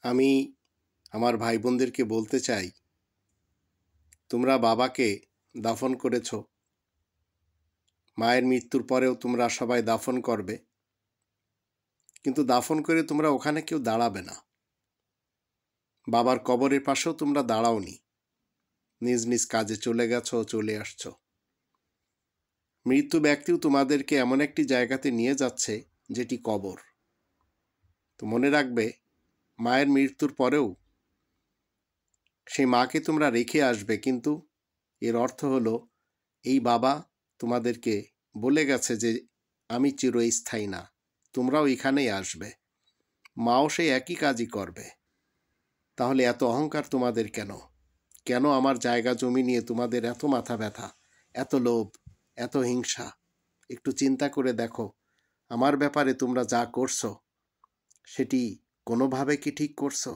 আমি আমার ভাই বোনদেরকে বলতে চাই, তোমরা বাবাকে দাফন করেছ, মায়ের মৃত্যুর পরেও তোমরা সবাই দাফন করবে, কিন্তু দাফন করে তোমরা ওখানে কেউ দাঁড়াবে না। বাবার কবরের পাশেও তোমরা দাঁড়াওনি, নিজ নিজ কাজে চলে গেছো, চলে আসছো। মৃত্যু ব্যক্তিও তোমাদেরকে এমন একটি জায়গাতে নিয়ে যাচ্ছে যেটি কবর। তো মনে রাখবে, মায়ের মৃত্যুর পরেও সেই মাকে তোমরা রেখে আসবে, কিন্তু এর অর্থ হলো এই বাবা তোমাদেরকে বলে গেছে যে আমি চিরস্থায়ী না, তোমরাও এখানেই আসবে। মাও সেই একই কাজই করবে। তাহলে এত অহংকার তোমাদের কেন? কেন আমার জায়গা জমি নিয়ে তোমাদের এত মাথা ব্যথা, এত লোভ, এত হিংসা? একটু চিন্তা করে দেখো, আমার ব্যাপারে তোমরা যা করছো সেটি কোনোভাবে কি ঠিক করছো?